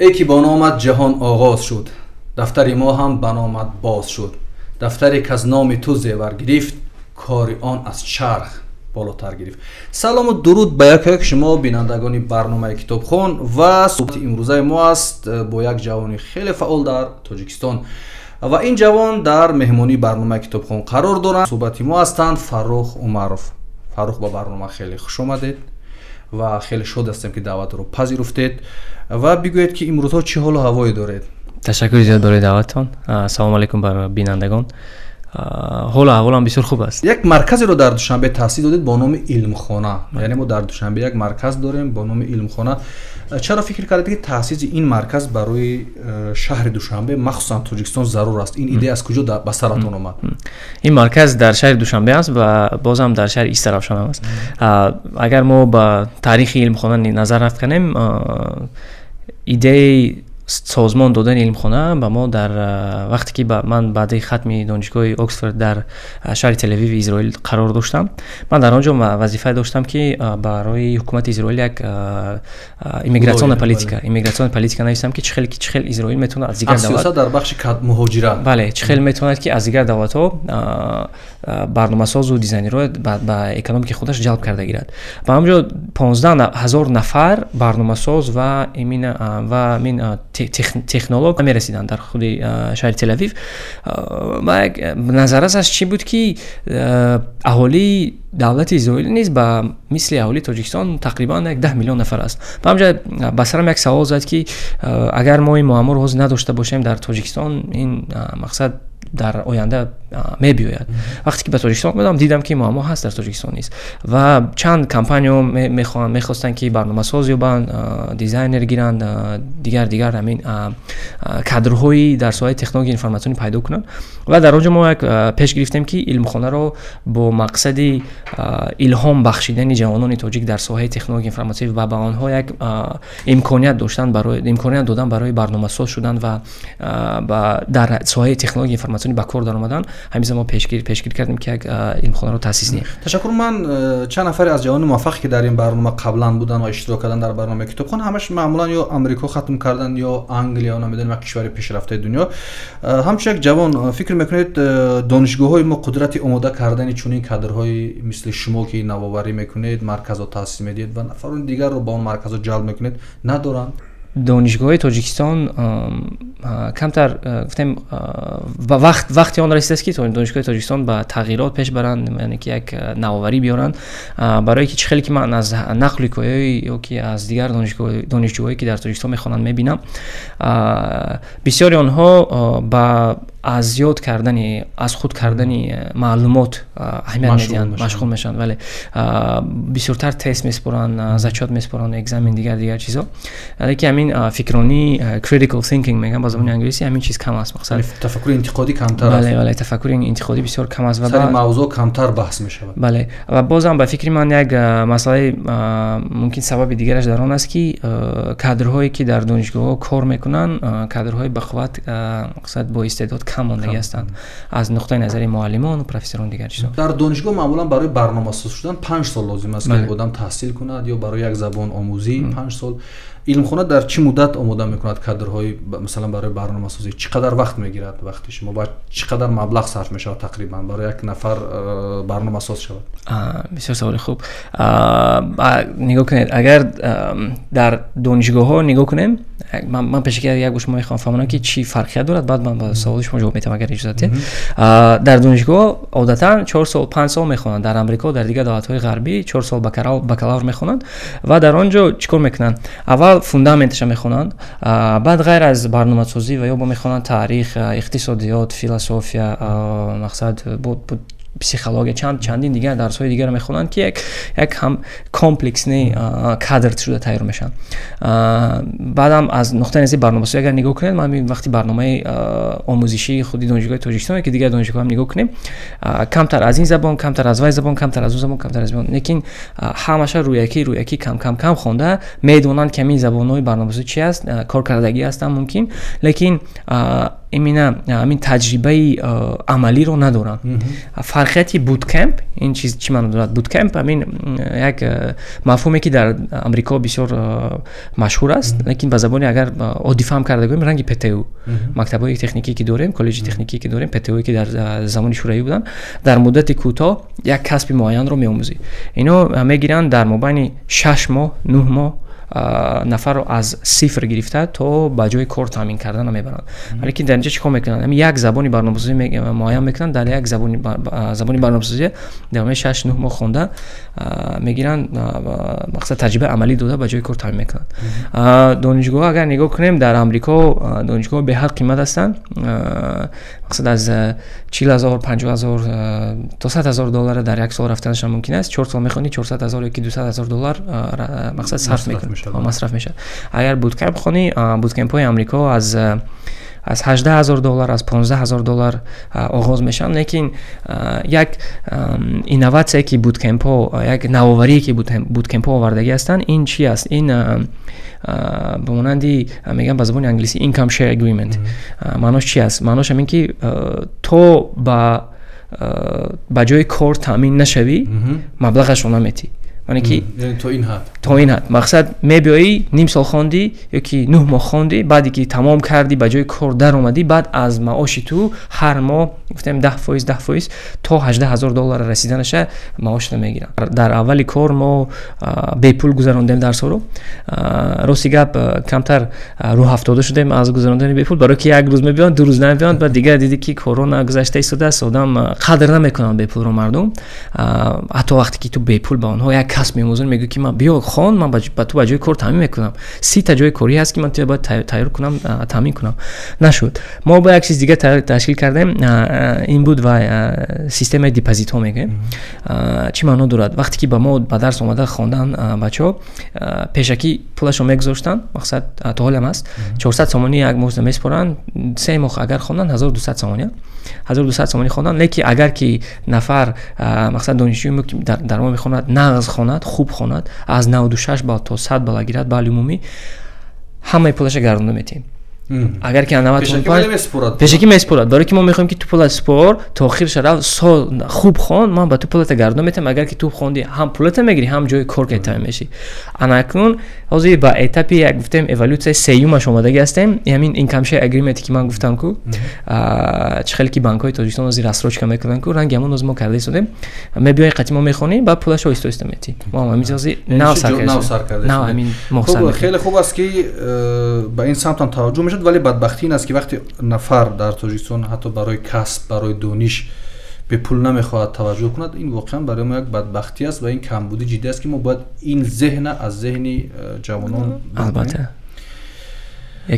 ای که با نامت جهان آغاز شد، دفتر ما هم به نامت باز شد. دفتری که از نام تو زیور گرفت، کار آن از چرخ بالاتر گرفت. سلام و درود به یک شما بینندگان برنامه کتابخوان و صحبت امروزه ما است با یک جوان خیلی فعال در تاجیکستان و این جوان در مهمانی برنامه کتابخوان قرار دارند. صحبت ما هستند فرخ عمرов. فرخ با برنامه خیلی خوش آمدید و خیلی شاد هستم که دعوت رو پذیرفتید و بگویید که امروزها چه حال و هوایی دارید. تشکر زیاد برای دعوتتان. سلام علیکم بر بینندگان. حال و احوالم بسیار خوب است. یک مرکزی رو در دوشنبه تأسیس دادید با نام علمخانه. یعنی ما در دوشنبه یک مرکز داریم با نام علمخانه. چرا فکر کردید که تأسیس این مرکز برای شهر دوشنبه مخصوصا تاجیکستان ضرور است؟ این ایده از کجا به سرتون اومد؟ این مرکز در شهر دوشنبه است و بازم در شهر ایسترافشان است. اگر ما با تاریخ علمخانه نظر رفت کنیم، ایده سازمان دادن علمخانه با ما در وقتی که من بعد ختم دانشگاه اکسفورد در شهر تل اویو اسرائیل قرار داشتم، من در آنجا وظیفه داشتم که برای حکومت اسرائیل یک ایمیگراسیون پالیتیکا نوشتم که چه خیلی اسرائیل میتونه از دیگر دولت در بخش مهاجرت بله چه خیلی میتونه که از دیگر دولت‌ها برنامه‌ساز و دیزاینر با اکونومیک خودش جلب کرده گیرد. با همونجا 15000 نفر برنامه‌ساز و من تکنولوژ میرسیدن در خود شهر تل اویو. و نظر از چی بود که اهالی دولت اسرائیل نیز با مثل اهالی تاجیکستان تقریبا 10 میلیون نفر است. با همجا بسرم یک سوال زد که اگر ما این معما رو نداشته باشیم در تاجیکستان، این مقصد در آینده میبیاید. وقتی که به تاجیکستان اومدم دیدم که معما هست در تاجیکستان نیست و چند کمپانیو میخواستن که برنامه‌ساز یابن، دیزاینر گیرند، دیگر همین کادرهایی در ساحه تکنولوژی اینفورماسیونی پیدا کنن و در اونجا ما یک پیش گرفتیم که علمخانه رو با مقصد الهام بخشیدن جوانان تاجیک در ساحه تکنولوژی اینفورماسیونی و به آنها یک امکانیت دادن برای برنامه‌ساز شدن و در ساحه تکنولوژی اینفورماسیونی به کار درآمدن. همیشه ما پیشگیری کردیم که یک علمخانه رو تأسیس کنیم. تشکر. من چند نفر از جوانان موفق که در این برنامه قبلا بودن و اشتراک کردن در برنامه کتابخوان، همش معمولا یا آمریکا ختم کردن یا انگلیس، نمیدونم یک کشور پیشرفته دنیا. همچنین یک جوان فکر میکنید دانشگاه‌های ما قدرت آماده کردن چنین کادرهای مثل شما که نوآوری میکنید، مرکز رو تأسیس میدید و نفران دیگر رو با اون مرکز جلب میکنید ندارند؟ دانشگاه تاجیکستان کمتر گفتم وقتی آن رسیده است که دانشگاه تاجیکستان با تغییرات پیش برند، یعنی که یک نوآوری بیارن برای که خیلی که من از نقل یا که از دیگر دانشجوهایی که در تاجیکستان میخوانند میبینم، بسیاری آنها با از یاد کردن از خود کردن معلومات اهمیت میدن، مشغول میشن، ولی بسیارتر تست میسپرن، زچات میسپرن، اگزمین دیگر چیزا. ولی که همین فکرانی critical thinking میگن با زبان انگلیسی، همین چیز کم است. مثلا تفکر انتقادی کمتر است. بله تفکر انتقادی بسیار کم است و سر موضوع کمتر بحث میشه. بله و بازم به فکر من یک مسئله ممکن سبب دیگرش در آن است که کادرهایی که در دانشگاه کار میکنن کادرهای بخواد مقصد با استعداد کم ماندگی هستند از نقطه نظر معلمان و پروفسوران دیگر چیزا. در دانشگاه معمولا برای برنامه‌ساز شدن 5 سال لازم است که آدم تحصیل کند یا برای یک زبان آموزی 5 سال. علمخانه در چه مدت آماده میکند کادرهای مثلا برای برنامه‌سازی؟ چقدر وقت میگیرد وقتی شما باید چقدر مبلغ صرف میشه تقریبا برای یک نفر برنامه‌ساز شود؟ بسیار سوال خوب. نگاه کنید اگر در دانشگاه‌ها نگاه کنیم، من پیش یک گوش ما میخوام فهمونم که چی فرقی دارد، بعد من با سوال شما جواب میدم اگر اجازه بدید. در دانشگاه عادتا 4 سال 5 سال میخوانند، در آمریکا در دیگر دولت‌های غربی 4 سال بکالور میخوانند و در آنجا چیکار میکنن؟ اول فوندامنتش میخوانند، بعد غیر از برنامه‌سازی و یا با میخوانند تاریخ، اقتصادیات، فیلسوفیا، مقصد پسیخولوژی چندین دیگر درس‌های دیگر میخوانند که یک هم کامپلکس کادر شده تیار میشن. بعدم از نقطه نظر برنامه‌سازی اگر نگاه کنید، من وقتی برنامه آموزشی خودی دانشگاه تاجیکستان که دیگر دانشگاه هم نگاه کنیم، کمتر از این زبان، کمتر از وای زبان، کمتر از اون زبان، کمتر از اون، لیکن همش روی کم خوانده میدونن که این زبان‌های برنامه‌سازی چی است، کارکردگی هستن ممکن، لیکن همین تجربه عملی رو ندارن. فرقیتی بوتکمپ، این چیز چی معنی دارد؟ بوتکمپ همین یک مفهومی که در امریکا بسیار مشهور است، لیکن به زبانی اگر عادی فهم کرده گویم رنگی پتو، مکتب‌های تکنیکی که داریم، کالج تکنیکی که داریم، پتویی که در زمان شوروی بودن، در مدت کوتاه یک کسب معین رو می‌آموزی. اینا میگیرن در مابین 6 ماه 9 ماه نفر رو از صفر گرفته تا به جای کار تامین کردن میبرن. ولی که در اینجا چیکار میکنن؟ همین یک زبانی برنامه‌سازی معین میکنن، در یک زبانی برنامه‌سازی در 6 9 ماه خونده میگیرن، مقصد تجربه عملی داده به جای کار تامین میکنن. دانشگاه اگر نگاه کنیم در امریکا دانشگاه به حد قیمت هستن، مقصد از 40000 50000 تا 100000 دلار در یک سال رفتنش ممکن است. 4 سال میخونی 400000 یا 200000 دلار مقصد صرف میکنی، مصرف میشه. اگر بوتکمپ خونی، بوتکمپ های امریکا از 18000 دلار از 15000 دلار آغاز میشن، لیکن یک اینوواسیون که بوتکمپ ها، یک نوآوری که بوتکمپ ها آوردگی هستن، این چی است؟ این به مانندی میگن به زبان انگلیسی اینکام شیر اگریمنت. معناش چی است؟ معناش همین که تو با جای کار تامین نشوی مبلغش رو نمیتی. یعنی که تو این حد مقصد میبیایی نیم سال خوندی یا که 9 ماه خوندی، بعدی که تمام کردی به جای کار در اومدی، بعد از معاش تو هر ماه گفتم 10% تا 18000 دلار رسیدنشه معاش میگیرن. در اولی کار ما بی پول گذراندیم درس رو، راستی گپ کمتر رو 70 شدیم از گذراندن بی پول، برای که یک روز میبیان 2 روز نمیبیان، بعد دیگه دیدی که کرونا گذشته است، آدم قدر نمیکنن بی پول رو مردم. حتی وقتی که تو بی پول با اونها یک کس میموزن میگه که من بیا خان، من با تو جای کار تامین میکنم، 30 تا جای کاری هست که من تو باید تایید کنم، تامین کنم. نشد. ما با یک چیز دیگه تشکیل کردیم، این بود و سیستم دیپوزیت ها میگه. چی معنا دارد؟ وقتی که با ما به درس اومده خواندن بچه‌ها، پیشکی پولشو میگذاشتن، مقصد تا حالم است 400 سومانی یک ماه میسپرن، 3 ماه اگر خوندن 1200 سومانی خوندن. لیکن اگر که نفر مقصد دانشجویی در ما میخواند نغز خواند، خوب خواند، از 96 بالا تا 100 بالا گیرد بال عمومی، همه پولش گردونده میتیم. اگر که 95 پیشکی میسپرد، برای که ما میخوایم که تو پول اسپور تا آخر شب سال خوب خوان، من با تو پولت گردونده میتم. اگر که تو خوندی هم پولت میگیری هم جای کار که تایم میشی. انا اکنون حاضر با اتاپی یک گفتم ایوالوت سیومش اومده هستیم، همین اینکام شیر اگریمنتی که من گفتم کو چه خیلی که بانک‌های تاجیکستان از راستروچ کم میکنن کو، رنگ همون از ما کرده شدیم، میبیای قطعی ما میخونیم بعد پولش رو استوست میتی. ما همین چیزی نو سر کرده، نه همین محسن. خیلی خوب است که با این سمت توجه میشه، ولی بدبختی این است که وقتی نفر در تاجیکستان حتی برای کسب، برای دانش به پول نمیخواهد توجه کند، این واقعا برای ما یک بدبختی است و این کمبودی جدی است که ما باید این ذهن از ذهن جوانان البته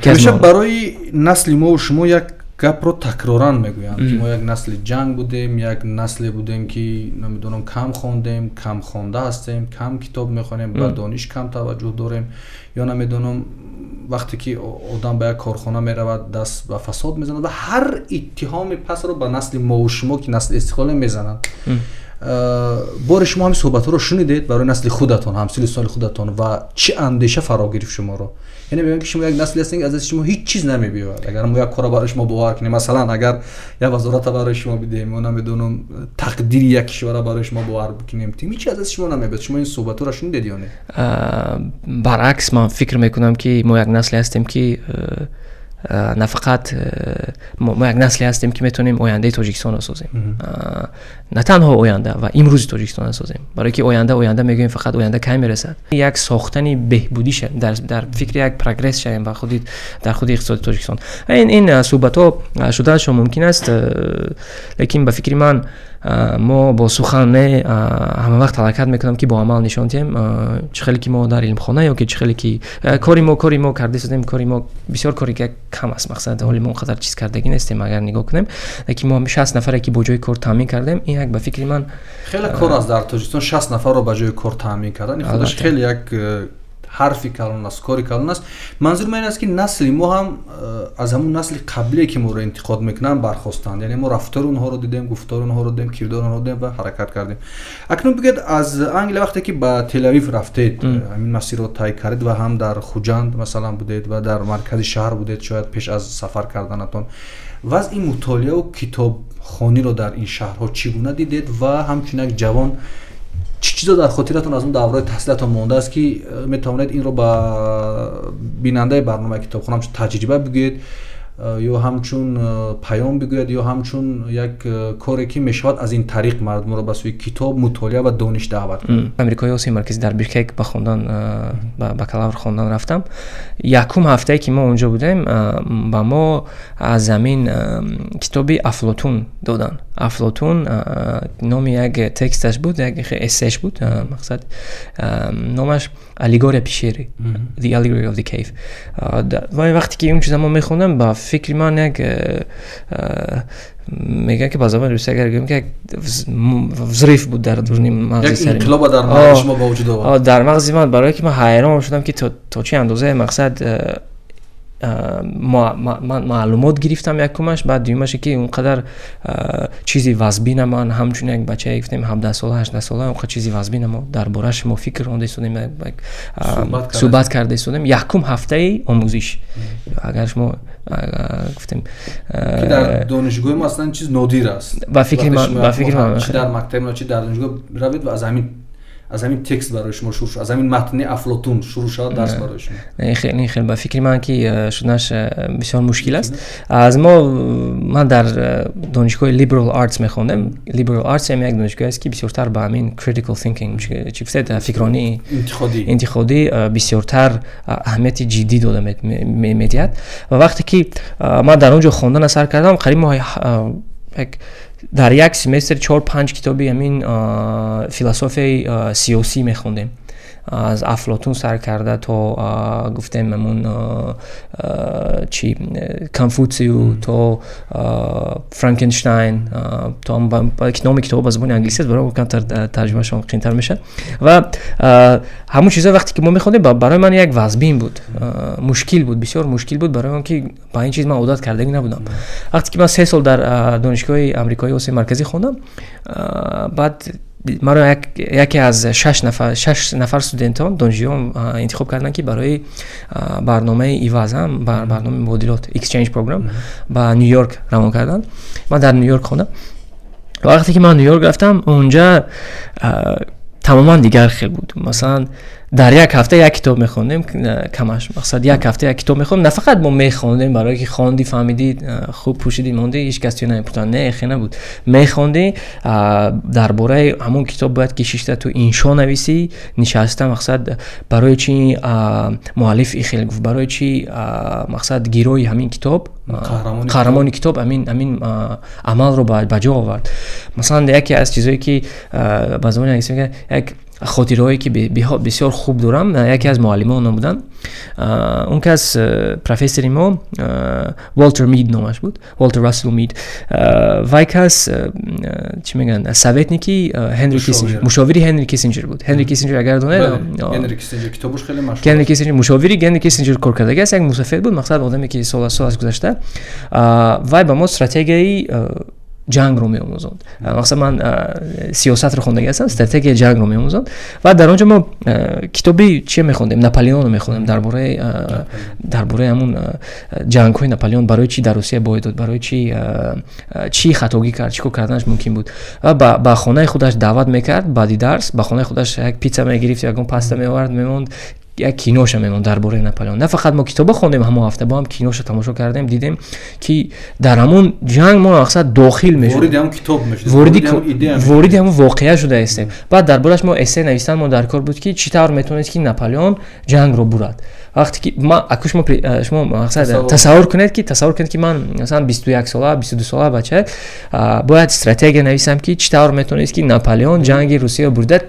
همیشه برای نسل ما و شما یک گپ رو تکرارن میگویند که ما یک نسل جنگ بودیم، یک نسل بودیم که نمیدونم کم خوندیم، کم خوانده هستیم، کم کتاب میخونیم، به دانش کم توجه داریم، یا نمیدونم وقتی که آدم به یک کارخانه میرود دست به فساد میزند و هر اتهام پس رو به نسل ما و شما که نسل استقلال میزنند. بار شما همین صحبت رو شنیدید برای نسل خودتان، همسال سال خودتان و چه اندیشه فرا گرفت شما رو؟ یعنی میگم که شما یک نسل هستین که از شما هیچ چیز نمیبیاد. اگر ما یک کار برای شما باور کنیم، مثلا اگر یک وزارت برای شما بدیم، ما نمیدونم تقدیر یک کشور برای شما باور بکنیم، هیچ چیز از شما نمیبیاد. شما این صحبت رو شنیدید یا نه؟ برعکس من فکر میکنم که ما یک نسل هستیم که نه فقط ما یک نسلی هستیم که میتونیم آینده تاجیکستان رو سازیم، نه تنها آینده و امروز تاجیکستان رو سازیم، برای که آینده میگیم فقط آینده کی میرسد، یک ساختنی بهبودی شه در فکر یک پروگرس شیم و در خود اقتصاد تاجیکستان. این صحبت ها شدنش ممکن است، لیکن به فکر من ما با سخن همه وقت حرکت میکنم که با عمل نشان دهیم. چه خیلی که ما در علم خانه یا که چه خیلی که کاری ما کرده شدیم، کاری ما بسیار کاری که کم است، مقصد حالی ما اونقدر چیز کردگی نیستیم اگر نگاه کنیم، لیکن ما 60 نفره که با جای کار تامین کردیم، این یک به فکر من خیلی کار است در تاجیکستان 60 نفر رو با جای کار تامین کردن، این خودش خیلی یک ҳарфи калон аст, кори калон аст. манзур ман ин аст ки насли мо ҳам аз ҳамун насли қаблие ки моро интиқод мекунанд бархостанд. яъне мо рафтори онҳоро дидем, гуфтори онҳоро дидем, кирдори онҳоро дидем ва ҳаракат кардем. акнун бигӯед аз Англия вақте ки ба Тель-Авив рафтед, ҳамин масирро тай кардед ва ҳам дар Хуҷанд масалан будед ва дар маркази шаҳр будед, шояд пеш аз сафар карданатон, вазъи мутолиаву китобхониро дар ин шаҳрҳо чӣ гуна дидед ва ҳамчун як ҷавон чӣ чизо дар хотиратон аз он давраи таҳсилатон мондааст ки метавонед инро ба бинандаи барномаи китобхона ҳамчун таҷриба бигӯед ё ҳамчун паём бигӯяд ё ҳамчун як коре ки мешавад аз ин тариқ мардумро ба сӯи китоб, мутолиа ва дониш даъват кунад. амрикои осиёи марказӣ дар Бишкек ба хондан бакалавр хондан рафтам. Якум ҳафтае ки мо онҷо будем, ба мо аз замин китоби Афлотун додан. Афлотун номи як тексташ буд, як эссеш буд, мақсад номаш Аллегория пешери, The Allegory of the Cave. ва вақте ки ин чиза мо мехондам, ба фикри ман як мегӯям ки ба забони русӣ агар гӯям ки як взрив буд дар дурни мағзи сари як инқилоба дар мағзи шумо ба вуҷуд овард. дар мағзи ман, барое ки ман ҳайрон шудам ки то чӣ андозае мақсад маълумот гирифтам якумаш, баъд дуюмаше ки онқадар чизи вазбина ман ҳамчун як бачае гуфтем 17 сола 18 сола онқадар чизи вазбина мо дар бораш мо фикр ронда истодем, суҳбат карда истодем. Якум ҳафтаи омӯзиш, агар шумо гуфтем ки дар донишгоҳи мо аслан чиз нодир аст. ба фикри ман чӣ дар мактаб чӣ дар донишгоҳ равед ва аз ҳамин текст барои шумо шуруъ шуд, аз ҳамин матни Афлотун шуруъ шуд дарс барои шумо. хеле ба фикри ман ки шуданаш бисёр мушкил аст. Ман дар донишгоҳи Liberal Arts мехондем. Liberal Arts ҳам як донишгоҳе аст ки бисёртар ба ҳамин critical thinking, чӣ гуфтед, фикрони интиқодӣ бисёртар аҳамияти ҷиддӣ дода медиҳад. ва вақте ки ман дар он ҷо хондан сар кардам, қариб мо дар як семестр 4-5 китоби ҳамин философияи сиёсӣ мехондем. аз Афлотун сар карда то гуфтем ҳамун чӣ Конфутсию, то Франкенштайн, то номи китобо ба забони англиси аст, барои кам тарҷумашон қиёнтар мешавад. ва ҳамун чизо вақте ки мо мехондем, барои ман як вазбин буд, мушкил буд, бисёр мушкил буд, барои он ки ба ин чиз ман одат кардаги набудам. вақте ки ман 3 сол дар донишгоҳи амрикои осиёи марказӣ хондам, баъд маро яке аз 6 нафар студентон донишҷӯён интихоб карданд ки барои барномаи ивазам, барномаи мубодилот exchange program ба Нью-Йорк равон карданд. ман дар Нью-Йорк хондам. вақте ки ман Нью-Йорк рафтам, онҷа тамоман дигар хел буд. масалан дар як ҳафта як китоб мехондем, камаш, мақсад як ҳафта як китоб мехондем. На фақат мо мехондем барое ки хонди, фаҳмиди, хуб пӯшиди, монди, ҳеҷ кас ту намепурсанд. Не, хе набуд. Мехонди, дар бораи ҳамон китоб бояд ки шишта ту иншо нависӣ, нишаста, мақсад барои чӣ муаллиф ихел гуфт, барои чӣ мақсад гирои ҳамин китоб, қаҳрамони китоб ҳамин амалро ба ҷо овард. Масалан яке аз чизое ки ба забони англиси мегӯяд, як хотирҳое ки бисёр хуб дорам, яке аз муаллимон буданд. он кас профессори мо Уолтер Мид номаш буд, Уолтер Рассел Мид. вай кас чӣ мегӯянд, советники Ҳенри Киссинҷер, мушовири Ҳенри Киссинҷер буд. Ҳенри Киссинҷер агар донед, Ҳенри Киссинҷер китобуш хеле машҳур. Ҳенри Киссинҷер мушовири Ҳенри Киссинҷер кор кардаги аст, як мусафед буд, мақсад одаме ки сол аз гузашта. вай ба мо стратегияи ҷангро меомӯзонд. мақсад ман сиёсатро хондаги ҳастам, стратегияи ҷангро меомӯзонд. ва дар он ҷо мо китоби чӣ мехондем, Наполеонро мехондем, дар бораи ҳамун ҷангҳои Наполеон, барои чӣ дар Русия бой дод, барои чӣ хатогӣ кард, чӣ кор карданаш мумкин буд. ва ба хонаи худаш даъват мекард, баъди дарс ба хонаи худаш як пицца мегирифт, ягон паста меовард, мемонд, як киноша мемонд дар бораи Наполеон. На фақат мо китобо хондем, ҳамон ҳафта бо ҳам киноша тамошо кардем, дидем ки дар ҳамон ҷанг мо мақсад дохил мешудем, вориди ҳамон китоб мешудем, вориди ҳамон воқеа шуда ҳастем. баъд дар бораш мо эссе навистан мо дар кор буд ки чӣ тавр метавонист ки Наполеон ҷангро бурад. وقتی که ما اکو شما مقصد تصور کنید که من مثلا 21 ساله 22 ساله بچه باید استراتژی نویسم که چطور میتونست که ناپلیون جنگ روسیه برده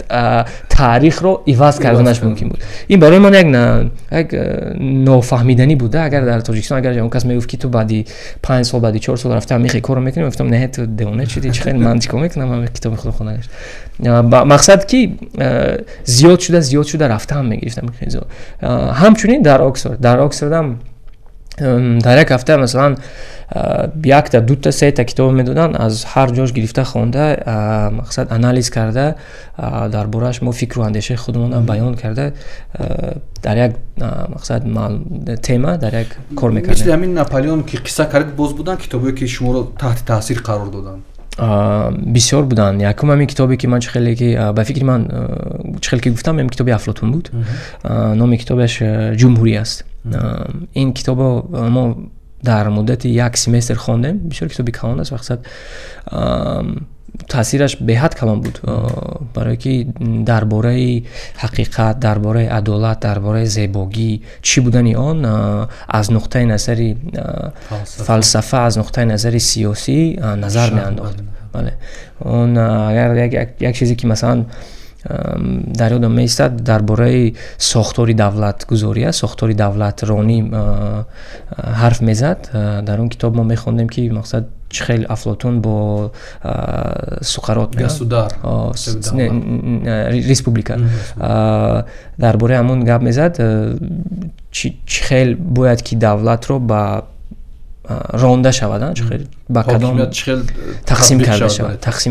تاریخ رو عوض کردنش ممکن بود. این برای من یک نافهمیدنی بوده. اگر در تاجیکستان اگر اون کس میگفت که تو بعدی 5 سال بعدی 4 سال رفتم میخوای کارو میکنی، گفتم نه تو دیونه چیزی خیلی منطقی میکنم، من کتاب خود خونم. مقصد که زیاد شده رفتم میگرفتم خیلی. همچنین در اکسفورد در یک هفته مثلا یک تا دو تا سه تا کتاب میدادن، از هر جاش گرفته خونده، مقصد انالیز کرده، درباره‌اش ما فکر و اندیشه خودمون بیان کرده، در یک مقصد تما در یک کار میکردیم. مثل همین ناپلیون که قصه کرد باز بودن کتابی که شما رو تحت تاثیر قرار دادن؟ بسیار بودن. یکم همین کتابی که من خیلی که به فکر من خیلی که گفتم این کتاب افلاطون بود. نام کتابش جمهوری است. این کتاب ما در مدت یک سمستر خواندیم. بسیار کتابی کلان است. مقصد تاثیرش به حد کلان بود، برای که درباره حقیقت، درباره عدالت، درباره زیبایی چی بودن آن از نقطه نظر فلسفه، از نقطه نظر سیاسی نظر میانداخت. بله اون اگر یک چیزی که مثلا در یادم میستد درباره ساختاری دولت گذاری است، ساختاری دولت رانی حرف میزد. در اون کتاب ما میخوندیم که مقصد خیلی افلاطون با سقراط ریسپوبلیکا درباره همون گپ میزد، خیلی باید که دولت رو با رانده شود، با کدام تقسیم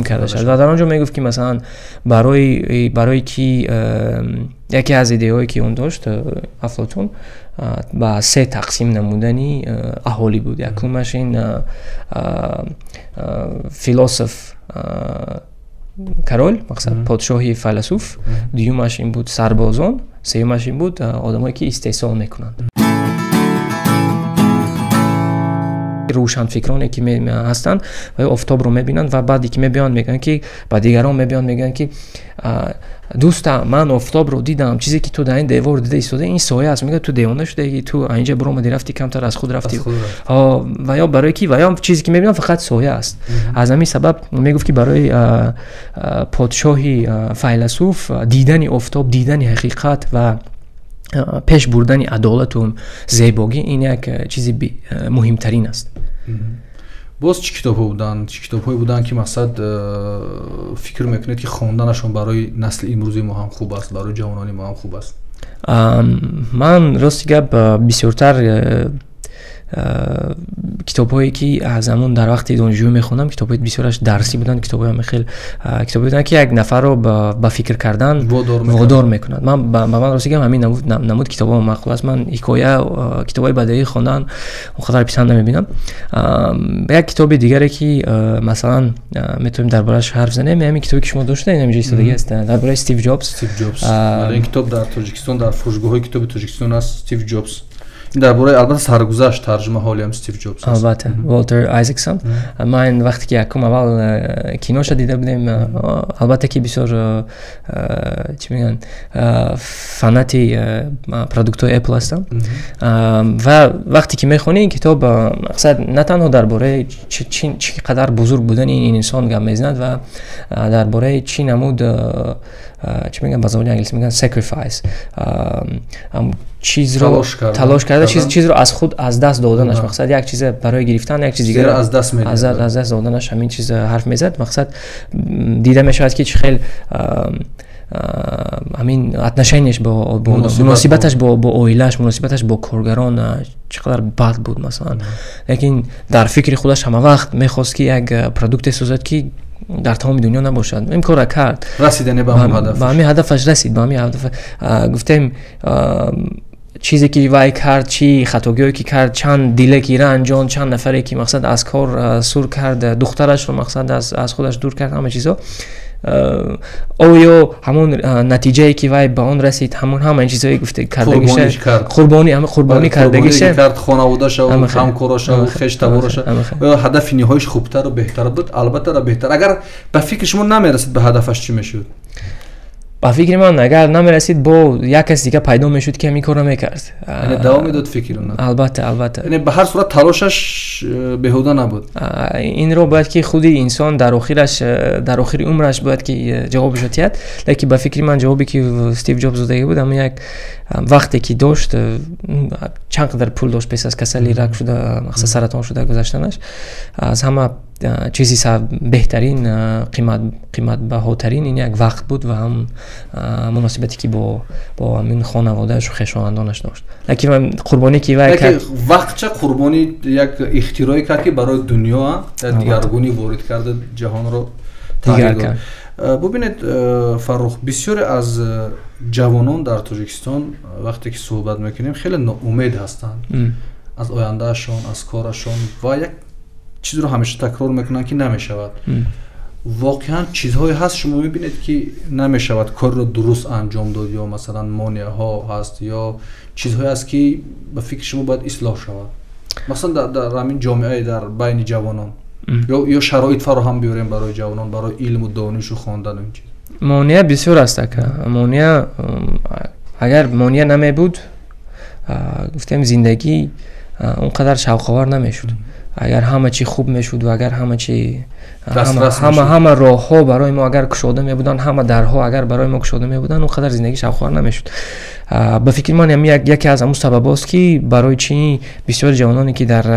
کرده شود. و در آنجا میگفت که مثلا برای که یکی از ایده‌هایی که اون داشت افلاطون با 3 تقسیم نمودنی اهالی بود. یکمش این فیلسوف کارول، مقصد پادشاهی فیلسوف، دومش این بود سربازان، سومش این بود آدمایی که استحصال میکنند. روشن فکرانی که هستن و آفتاب رو میبینن و بعدی که میبینن میگن که با دیگران میگن که دوست من آفتاب رو دیدم، چیزی که تو در این دیوار دیده ایستاده این سایه است. میگه تو دیوانه شده، تو اینجا برو اومدی رفتی کمتر از خود رفتی و یا برای کی و یا چیزی که میبینم فقط سایه است. از همین سبب میگفت که برای پادشاهی فیلسوف دیدن آفتاب، دیدن حقیقت و پیش بردن عدالت و زیبایی این یک چیزی مهمترین است. باز چه کتاب‌هایی بودن که مقصد فکر میکنید که خواندنشون برای نسل امروزی ما هم خوب است، برای جوانان ما هم خوب است؟ من راستی گپ بسیارتر کتاب‌هایی که از همون در وقت دانشجویی میخوندم کتاب‌های بسیارش درسی بودن، کتاب‌های خیلی کتابی بودن که یک نفر رو با فکر کردن وادار میکنند. من با من راستی میگم همین نمود کتاب‌ها مقبول است. من حکایه کتاب‌های بدیهی خوندن اونقدر پسند نمیبینم. یک کتاب دیگری که مثلا میتونیم دربارش حرف بزنیم، همین کتابی که شما داشتین اینجا ایستاده است درباره استیو جابز. این کتاب در تاجیکستان در فروشگاه‌های کتاب تاجیکستان است. استیو جابز درباره البته سرگذشت ترجمه حالی هم استیو جابز است. البته والتر آیزکسون. من وقتی که یکم اول کینوش دیده بودیم، البته که بسیار چی میگن فناتی پروداکت‌های اپل هستم و وقتی که میخونی این کتاب مقصد نه تنها درباره چقدر بزرگ بودن این انسان گپ میزند و درباره چی نمود چی میگن بازم انگلیسی میگن sacrifice، چیز رو تلاش کرده، چیز رو از خود از دست دادنش، مقصد یک چیز برای گرفتن یک چیز دیگه از دست دادنش، همین چیز حرف میزد. مقصد دیده میشود که خیلی همین اتنشینش با مناسبتش با اویلش، مناسبتش با کارگران چقدر بد بود مثلا. لیکن در فکر خودش همه وقت میخواست که یک پروداکت سازد که در تمام دنیا نباشد. این کار کرد، رسیدن به همین هدفش رسید. به همین هدف گفتیم چیزی که وای کرد، چی خطاگیایی که کرد، چند دیله که انجام، چند نفری که مقصد از کار سور کرد، دخترش رو مقصد از خودش دور کرد، همه چیزا اویو همون نتیجه‌ای که وای به اون رسید، همون چیزایی گفته کردگیشه، قربانی کردگیشه کرد، خانواده‌اش و همکاراش و خشت‌بارش و هدف نهاییش خوبتر و بهتر بود. البته بهتر اگر به فکر شما نمیرسید به هدفش چی میشد؟ با فکر من اگر نمیرسید با یک کس دیگه پیدا میشد که همین کارو میکرد. یعنی دوام میداد فکرون. البته یعنی به هر صورت تلاشش بیهوده نبود. این رو باید که خودی انسان در آخر عمرش باید که جوابش دهد. لیکن با فکر من جوابی که استیو جابز داده بود اما یک وقتی که داشت چند قدر پول داشت پس از کسلی رک شده مخصوص سرطان شده گذشتنش از همه چیزی بهترین قیمت بهاترین این یک وقت بود و هم مناسبتی که با همین خانواده‌اش و خویشاوندانش داشت. لیکن قربانی که وقت چه قربانی یک اختراعی کرد که برای دنیا دیگرگونی وارد کرده جهان رو تغییر داد. ببینید فرخ بسیاری از جوانان در تاجیکستان وقتی که صحبت میکنیم خیلی ناامید هستند از آیندهشون از کارشون و یک چیز رو همیشه تکرار میکنن که نمیشود. واقعا چیزهایی هست شما میبینید که نمیشود کار رو درست انجام داد یا مثلا مانع ها هست یا چیزهایی هست که به فکر شما باید اصلاح شود مثلا در همین جامعه در بین جوانان یا شرایط فراهم بیاریم برای جوانان برای علم و دانش و خواندن و این چیز. مانع بسیار است که اگر مانع نمی بود گفتم زندگی اونقدر شوق‌آور نمیشد. اگر همه چی خوب میشد و اگر همه چی همه راه ها برای ما اگر گشوده می بودن همه درها اگر برای ما گشوده می بودن اونقدر زندگی شوق‌آور نمیشد. به فکر من یکی از همون سبب است که برای چی بسیار جوانانی که در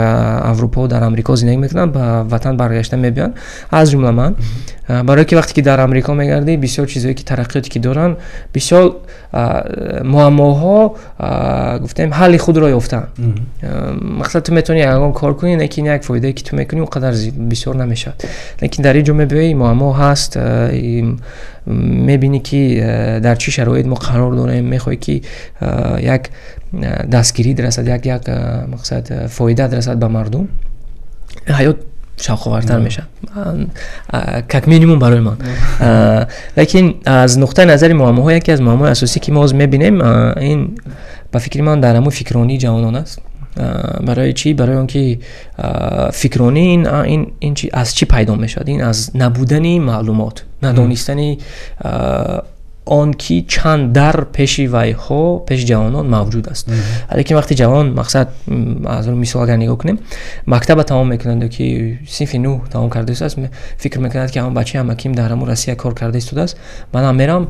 اروپا و در امریکا زندگی میکنن به وطن برگشته میبیان از جمله من برای که وقتی که در امریکا میگردی بسیار چیزایی که ترقیاتی که دارن بسیار معماها گفتیم حل خود را یافتن. مثلا تو میتونی اگه کار کنی لیکن یک فایده که تو میکنی اونقدر بسیار نمیشد. لیکن در این جمله بیای معما هست میبینی که در چه شرایط ما قرار داریم میخوای که یک دستگیری درصد یک مقصد فایده درصد به مردم حیات شوق‌آورتر میشه کک مینیمم برای من. لیکن از نقطه نظر معماها یکی از معماهای اساسی که ما از میبینیم این با فکر من در همون فکرانی جوانان است. برای چی؟ برای اونکه فکرانی این چی از چی پیدا میشد؟ این از نبودن معلومات، ندانستن آن که چند در پیش ویها پیش جوانان موجود است. لیکن وقتی جوان مقصد از اون مثال اگر نگاه کنیم مکتب تمام میکنند که صنف 9 تمام کرده است فکر میکند که همون بچه هم کیم در همون روسیه کار کرده است من هم میرم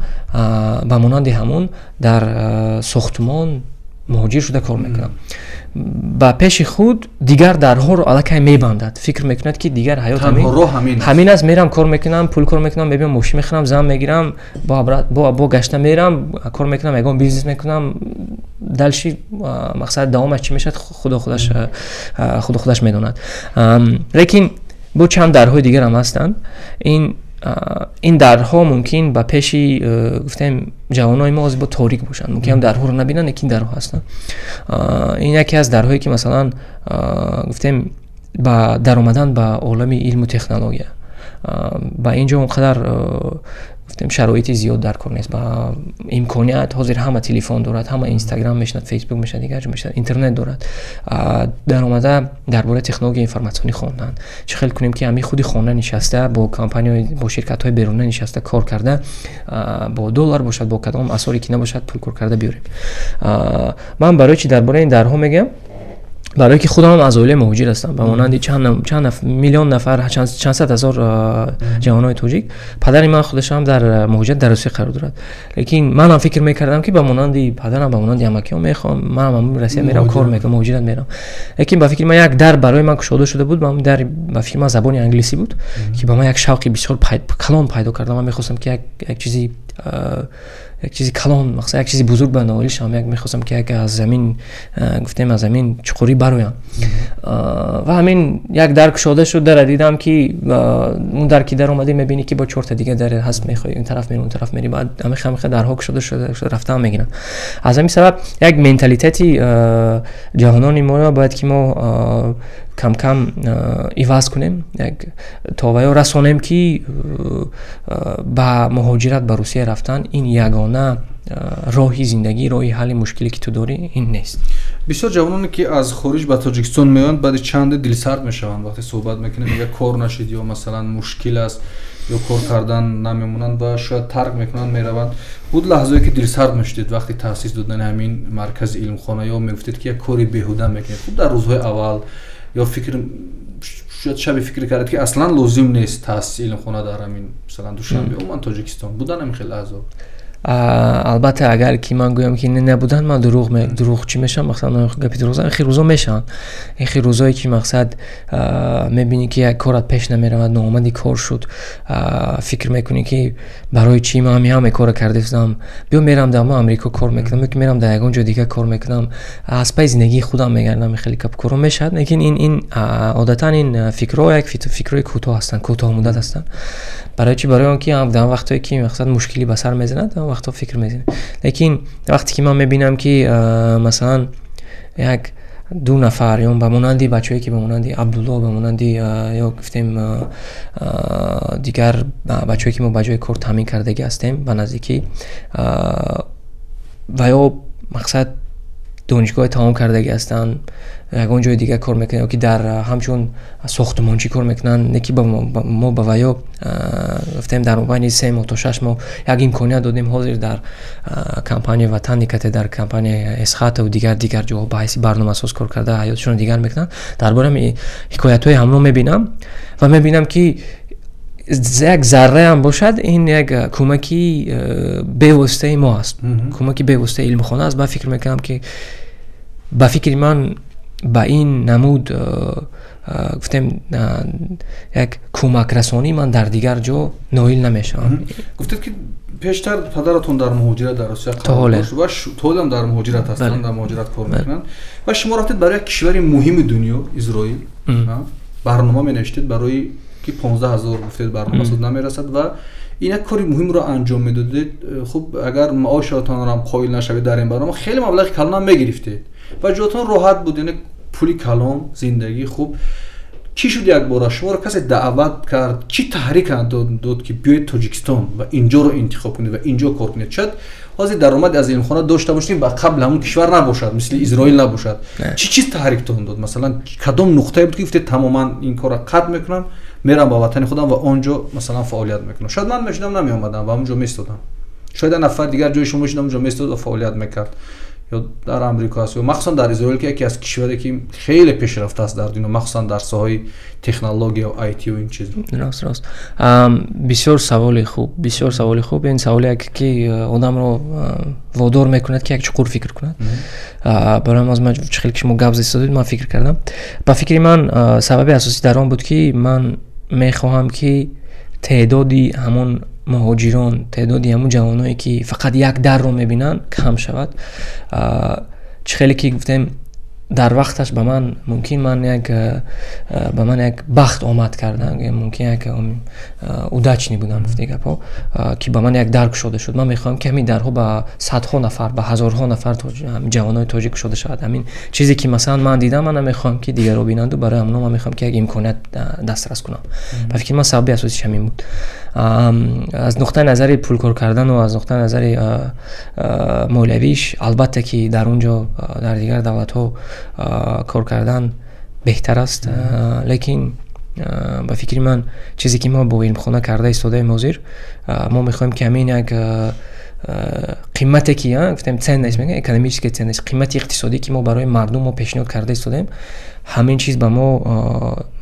به مانند همون در ساختمان مهاجر شده کار میکنم با پیش خود دیگر درها رو الکی میبندد فکر میکند که دیگر حیات همین است میرم کار میکنم پول کار میکنم میبینم ماشین میخرم زن میگیرم با گشته میرم کار میکنم میگم بیزنس میکنم دلشی مقصد دوامش چی میشد خدا خودش میداند. لیکن با چند درهای دیگر هم هستند این درها ممکن با پیشی گفتیم جوانای ما از با تاریک باشن ممکن هم درها رو نبینن لیکن درها هستن. این یکی از درهایی که مثلا گفتیم با در اومدن با عالم علم و تکنولوژی با اینجا اونقدر گفتیم شرایطی زیاد در کار نیست با امکانیت حاضر همه تلفن دارد همه اینستاگرام میشند فیسبوک میشند دیگه چه میشند اینترنت دارد در اومده درباره تکنولوژی اینفورماسیونی خوندن چه خیلی کنیم که همین خودی خونه نشسته با کمپانی با شرکت های بیرونی نشسته کار کرده با دلار باشد با کدام اسعاری که نباشد پول کار کرده بیاریم. من برای چی درباره این درها میگم برای که خودم از عائله مهاجر هستم به مانند چند میلیون نفر چند صد هزار جوانای تاجیک پدر من خودش هم در مهاجرت در روسیه قرار دارد. لیکن من هم فکر میکردم که به مانند پدرم به مانند امکیام میخوام من هم روسیه میرم کار میکنم مهاجرت میرم. لیکن با فکر من یک در برای من گشوده شده بود من در با فکر من زبان انگلیسی بود که با من یک شوقی بسیار کلان پیدا کردم. من میخواستم که یک چیزی کلان مثلا یک چیزی بزرگ بنویسم شام میخواستم که یک از زمین گفتیم از زمین چقوری برایم و همین یک درک شده شد در دیدم که اون در کی در اومده میبینی که با 4 تا دیگه در هست میخوای این طرف میری اون طرف میری بعد همه خمخه در هاک شده رفتم میگیرن. از همین سبب یک منتالیتی جهانی ما باید که ما کم کم ایواز کنیم یک تاویا رسانیم که با مهاجرت به روسیه رفتن این یگانه راهی زندگی راهی حل مشکلی که تو داری این نیست. بسیار جوانانی که از خارج به تاجیکستان میان بعد چند دلسرد میشوند وقتی صحبت میکنیم میگه کار نشید یا مثلا مشکل است یا کار کردن نمیمونند و شاید ترک میکنند میروند. بود لحظه‌ای که دلسرد میشدید وقتی تأسیس دادن همین مرکز علم خانه یا میگفتید که یک کاری بیهوده میکنید. خب در روزهای اول یا فکر شاید شبیه فکر کردید که اصلا لازم نیست تأسیس علم خانه در همین مثلا دوشنبه عمان تاجیکستان بودن همین خیلی لحظه. البته اگر کی من گویم که نبودن من دروغ چی میشم مثلا گپی دروغ این روزا میشن این روزایی که مقصد میبینی که یک کارت پیش نمیرود ناامدی کار شد فکر میکنی که برای چی من همه کار کردم بیا میرم در آمریکا کار میکنم که میرم در یگان جای دیگه کار میکنم از پای زندگی خودم میگردم خیلی کپ کارو میشد لیکن این عادتا این فکرها یک فکرای کوتاه هستن کوتاه مدت هستن برای چی برای اون که هم در وقتی که مقصد مشکلی به سر میزنه وقتا فکر میزنه لیکن وقتی که من میبینم که مثلا یک دو نفر یا بمونندی بچه‌ای که بمونندی عبدالله بمونندی یا گفتیم دیگر بچه‌ای که ما بجای کار تامین کردگی هستیم به نزدیکی و یا مقصد دانشگاه تمام کردگی هستن یگان جای دیگه کار میکنن که در همچون ساختمانچی کار میکنن نکی با ما با ویا گفتیم در مابین 3 ماه تا 6 ماه یک امکانیت دادیم حاضر در کمپانی وطن نکته در کمپانی اسخات و دیگر جاها به حیث برنامه‌ساز کار کرده حیاتشون دیگر میکنن درباره حکایت‌های همون میبینم که یک ذره هم باشد این یک کمکی به واسطه ما است کمکی به واسطه علم خانه است با فکر میکنم که با فکر من با این نمود گفتم یک کمک رسانی من در دیگر جا نایل نمیشم. گفتید که پیشتر پدرتون در مهاجرت در روسیه قرار داشت و تو هم در مهاجرت هستن در مهاجرت کار میکنن و شما رفتید برای کشور مهم دنیا اسرائیل برنامه می نوشتید برای که 15000 گفتید برنامه سود نمیرسد و این یک کاری مهم رو انجام میدادید. خب اگر معاشتان هم قائل نشوید در این برنامه خیلی مبلغ کلان میگرفتید و جاتون راحت بود یعنی پولی کلان زندگی خوب. چی شد یک بار شما رو کسی دعوت کرد چی تحریک داد که بیاید تاجیکستان و اینجا رو انتخاب کنید و اینجا کار کنید؟ شاید حاضر درآمد از این خانه داشته باشید و قبل همون کشور نباشد مثل اسرائیل نباشد چی چیز تحریک داد مثلا کدام نقطه بود که گفتید تماما این کارا قطع میکنم میرم با وطن خودم و اونجا مثلا فعالیت میکنم؟ شاید من میشدم نمی اومدم و اونجا میستادم شاید نفر دیگر جای شما میشدم اونجا میستاد و فعالیت میکرد یا در آمریکا است یا مخصوصا در اسرائیل که یکی از کشوری که خیلی پیشرفته است در دنیا مخصوصا در ساحه تکنولوژی و آی تی و این چیزا. راست بسیار سوال خوب این سوالی که آدم رو وادار میکند که یک چقدر فکر کند. برای از من خیلی که شما گپ زدید من فکر کردم با فکر من سبب اساسی در آن بود که من میخواهم که تعدادی همون مهاجران تعدادی همون جوانایی که فقط یک در رو میبینن کم شود. چه خیلی که گفتم در وقتش به من ممکن من یک بخت آمد کردن ممکن یک اودچنی بودم گفته گپا که به من یک در گشوده شد. من میخوام که همین درها به صدها نفر به هزارها نفر جوانای تاجیک گشوده شود. همین چیزی که مثلا من دیدم من میخوام که دیگر رو ببینند و برای همون من میخوام که یک امکانات دسترس کنم. و فکر من سبب اساسیش همین بود. از نقطه نظر پول کار کردن و از نقطه نظر مولویش البته که در اونجا در دیگر دولت‌ها کار کردن بهتر است لیکن با فکر من چیزی که ما با علم خانه کرده استاده موزیر ما میخوایم که همین یک قیمتی که گفتم چند میگن اکونومیکس که چند قیمت اقتصادی که ما برای مردم ما پیشنهاد کرده استادیم همین چیز به ما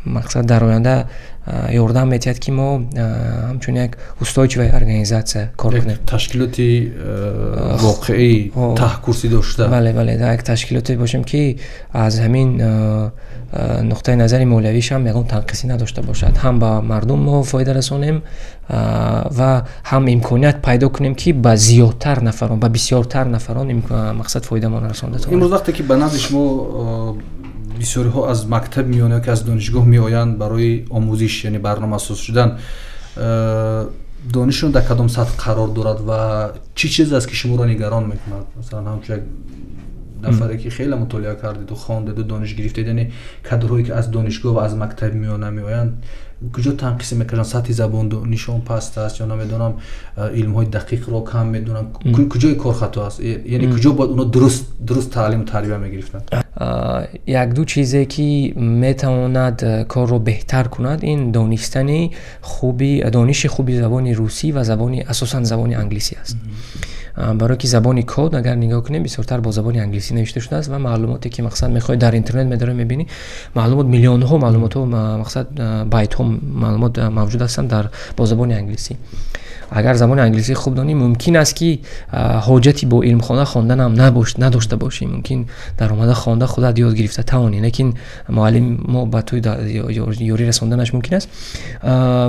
مقصد در آینده یاردم میتید که ما همچون یک ustойчивая ارگانیزاسیا کار کنیم تشکیلاتی واقعی تحکورسی داشته بله یک تشکیلاتی باشیم که از همین نقطه نظر مولویش هم یکون تنقیصی نداشته باشد هم با مردم ما فایده رسانیم و هم امکانیت پیدا کنیم که با زیادتر نفران با بسیارتر نفران مقصد فایده ما رسانده تا امروز وقتی که به نظر شما بسیاری ها از مکتب میان یا که از دانشگاه میآیند برای آموزش یعنی برنامه ساز شدن دانششون در کدام سطح قرار دارد و چی چیز است که شما را نگران میکند؟ مثلا همچون نفری که خیلی مطالعه کردید و خواندید و دانش گرفتید یعنی کادرهایی که از دانشگاه و از مکتب میآیند کجا تنقیس میکنن؟ سطح زبان دانششون پست است یا نمیدونم علم های دقیق رو کم میدونن کجای کار خطا است یعنی کجا باید اونا درست تعلیم و تربیت میگرفتن؟ як ду чизе ки метавонад корро беҳтар кунад ин дониши хуби забони русӣ ва асосан забони англисӣ аст. барое ки забони код агар нигоҳ кунем бисёртар бо забони англисӣ навишта шудааст ва маълумоте ки мақсад мехоҳӣ дар интернет медорӣ мебинӣ маълумот миллионҳо маълумотҳо мақсад байтҳо маълумот мавҷуд ҳастанд бо забони англисӣ. агар забони англисӣ хуб донӣ мумкин аст ки ҳоҷати бо илмхона хонданам надошта бошӣ. мумкин дар омада хонда худат ёд гирифта тавонӣ лекин муаллим мо ба ту ёрӣ расонданаш мумкин аст.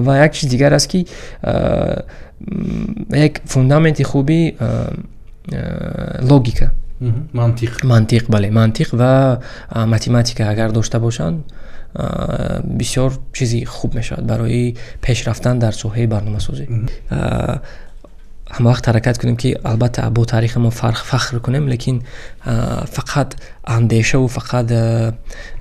ва як чиз дигар аст ки як фундаменти хуби логика мантиқ ва математика агар дошта бошанд бисёр чизи хуб мешавад барои пешрафтан дар соҳаи барномасозӣ. ҳама вақт ҳаракат кунем ки албатта бо таърихи мо фахр кунем лекин фақат андешаву фақат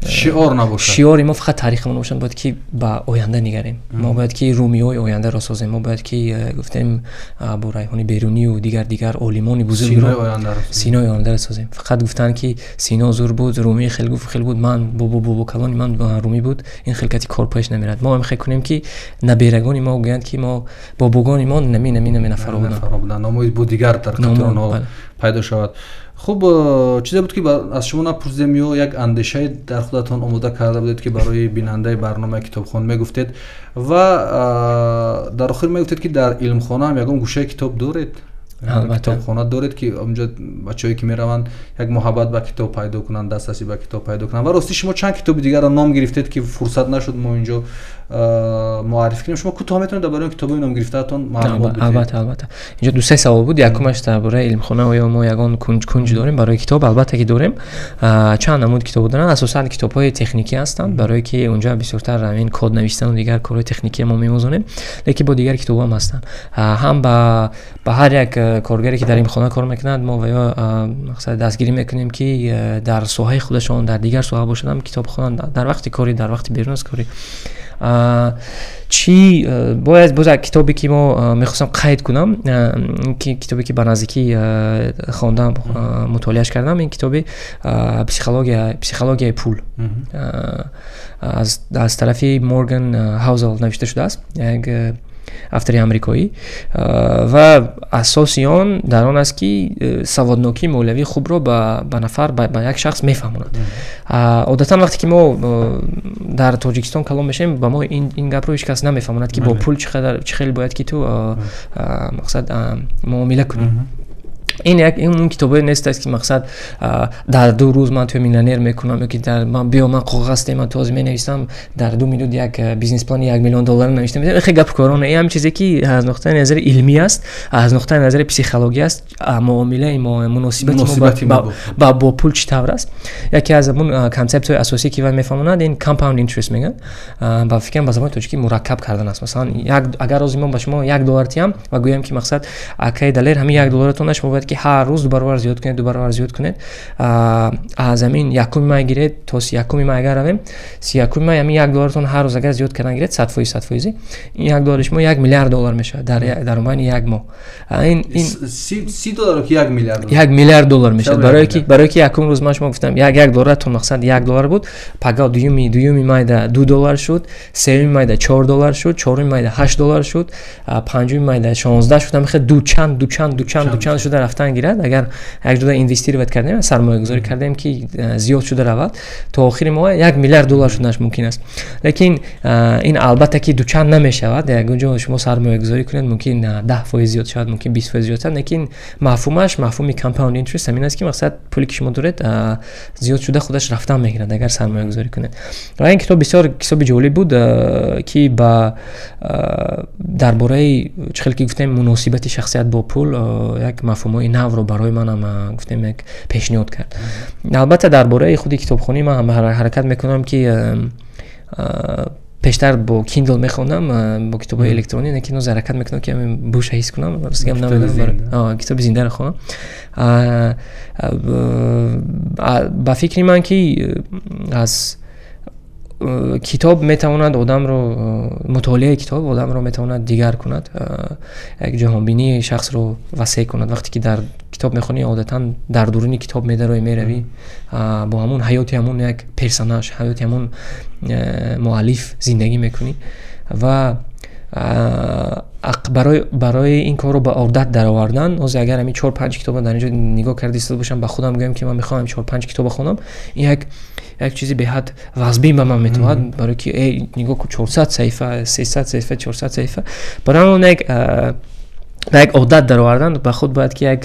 шиёри мо фақат таърихамон бошад. бояд ки ба оянда нигарем. мо бояд ки румиёи ояндаро созем. мо бояд ки гуфтем бо райҳони берунию дигар олимони бузургро синои ояндаро созем. фақат гуфтан ки сино зур буд руми хел буд ман бобо калони ман румӣ буд ин хелкати кор пеш намерад. мо мехоҳем кунем ки наберагони мо гӯянд ки мо бобогони мо нафаробуданд номои бо дигар дар қатронҳо пайдо шавад. хуб чизе буд ки аз шумо напурсидем ё як андешае дар худатон омода карда будед ки барои бинандаи барномаи китобхон мегуфтед ва дар охир мегуфтед ки дар илмхона ҳам ягон гӯшаи китоб доред. китобхона доред ки онҷо бачаҳое ки мераванд як муҳаббат ба китоб пайдо кунанд дастраси ба китоб пайдо кунанд. ва рости шумо чанд китоби дигарро ном гирифтед ки фурсат нашуд мо инҷо муаррифӣ кунем. шумо кӯтоҳ метавонед дар бораи китобои ном гирифтаатон маълумот бидиҳед? албатта инҷо ду-се савол буд. якумаш дар бораи илмхона оё мо ягон кунҷ дорем барои китоб? албатта ки дорем. чанд намуд китобо доранд. асосан китобҳои техникӣ ҳастанд барое ки онҷа бисёртар ин код навиштану дигар корҳои техникӣ мо меозонем. лекин бо дигар китобҳо ҳам ҳастанд. ҳам ба ҳар як коргаре ки дар илмхона кор мекунад мо ва ё мақсад дастгирӣ мекунем ки дар соҳаи худашон дар дигар соҳа бошадам китобхона дар вақти кори дар вақти берун аз кори чӣ бояд боз китобе ки мо мехостам қайд кунам китобе ки ба наздикӣ хондам мутолиааш кардам ин китоби психологияи пул аз тарафи Морган Хаузел навишта шудааст. як автори амрикоӣ ва асоси он дар он аст ки саводнокии молиявии хубро ба нафар ба як шахс мефаҳмонад. одатан вақте ки мо дар тоҷикистон калом мешавем ба мо ин гапро ҳеҷ кас намефаҳмонад ки бо пул чӣ хел бояд ки ту мақсад муомила кунӣ. ин он китобое нестааст ки мақсад дар 2 рӯз ман ту миллионер мекунам ё ки ман қоғазте ман тоз менависам дар 2 минут як бизнесплани $1 миллион навиштам. хеле гап корона. ин ҳам чизе ки аз нуқтаи назари илмӣ аст, аз нуқтаи назари психология аст. муомилаи мо муносибати мо бо пул чӣ тавр аст. яке аз амун концептҳои асосӣ ки вай мефаҳмонад ин compound interest мегӯянд. ба фикрам ба забони тоҷикӣ мураккаб кардан аст. масалан агар рози ман ба шумо $1 тиҳам ва гӯям ки мақсад акаи далер ҳамин $1 шумо ки ҳар рӯз 2 баробар зиёд кунед. аз амин 1 май гиред то 31 май агар равем 31 май ҳамин $1 ҳар рӯз агар зиёд кардан гиред 100%. ин $1 шумо $1 миллиард мешавад дар майни як моҳ. ин $30 ки $1 миллиард $1 миллиард мешавад. барое ки якум рӯз ман шумо гуфтам $1 то мақсад $1 буд. пага дуюми майда $2 шуд, сеюми майда $4 шуд, чоруми майда $8 шуд, панҷуми майда $16 шуд. ҳамихе дучанд шуда рафтан гирад. агар як ҷуда инвестировать кардем сармоягузорӣ кардем ки зиёд шуда равад то охири моҳ $1 миллиард шудаш мумкин аст. лекин ин албатта ки дучанд намешавад. ягонҷо шумо сармоягузорӣ кунед мумкин 10% зиёд шавад, мумкин 20% зиёд шавад. лекин мафҳуми compound interest ҳамин аст ки мақсад пули ки шумо доред зиёд шуда худаш рафтан мегирад агар сармоягузорӣ кунед. ва ин китоб бисёр китоби ҷолиб буд ки дар бораи чӣ хел ки гуфтем муносибати шахсият бо пул як мафҳумҳои навро барои манам гуфтем як пешниҳод кард. албатта дар бораи худи китобхонӣ ман ҳаракат мекунам ки пештар бо Kindle мехондам бо китобҳои электронӣ, лекин ҳозир ҳаракат мекунам ки буша ҳис кунам ростигам намедонам китоби зиндаро хонам. ба фикри ман ки аз китоб метавонад одамро мутолиаи китоб одамро метавонад дигар кунад, як ҷаҳонбинии шахсро васеъ кунад. вақте ки дар китоб мехонӣ одатан дар дуруни китоб медарои меравӣ бо ҳамун ҳаёти ҳамун як персонаж, ҳаёти ҳамун муаллиф зиндагӣ мекунӣ ва барои ин корро ба одат даровардан ҳозир агар ҳамин 4-5 китобро дар инҷо нигоҳ карда истода бошам ба худам гӯям ки ман мехоҳам 4-5 китоб бихонам, ин як чизи беҳад вазбин ба ман метавад, барои ки нигоҳ кун 400 саҳифа, 300 саҳифа, 400 саҳифа. Барои ҳамон як одат даровардан ба худ бояд ки як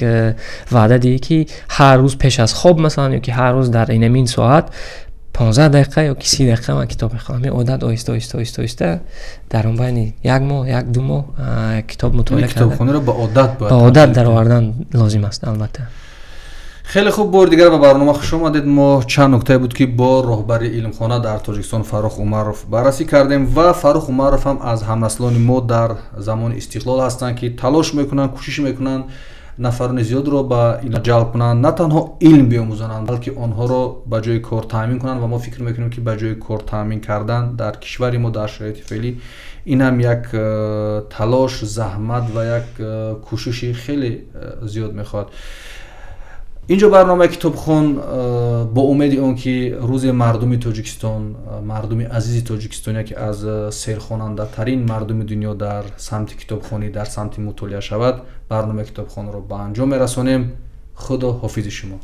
ваъда диҳӣ ки ҳар рӯз пеш аз хоб масалан ё ки ҳар рӯз дар инамин соат 15 дақиқа ё ки 30 дақиқа ман китоб мехонам. Ин одат оҳиста дар он байни 1 моҳ, 1-2 моҳ китоб мутолиа кардан, китобхониро ба одат ба одат даровардан лозим аст албатта. خیلی خوب، بار دیگر به برنامه خوش آمدید. ما چند نکته بود که با رهبر علمخانه در تاجیکستان فاروق عمرов بررسی کردیم و فاروق عمرов هم از همنسلان ما در زمان استقلال هستند که تلاش میکنن، کوشش میکنن نفران زیاد رو به اینا جلب کنن، نه تنها علم بیاموزند بلکه آنها رو به جای کار تامین کنن و ما فکر میکنیم که به جای کار تامین کردن در کشور ما در شرایط فعلی این هم یک تلاش، زحمت و یک کوشش خیلی زیاد میخواد. اینجا برنامه کتابخوان با امید اون که روز مردم تاجیکستان، مردم عزیز تاجیکستانی که از سیرخواننده ترین مردم دنیا در سمت کتابخوانی، در سمت مطالعه شود، برنامه کتابخوان رو به انجام میرسانیم. خدا حافظ شما.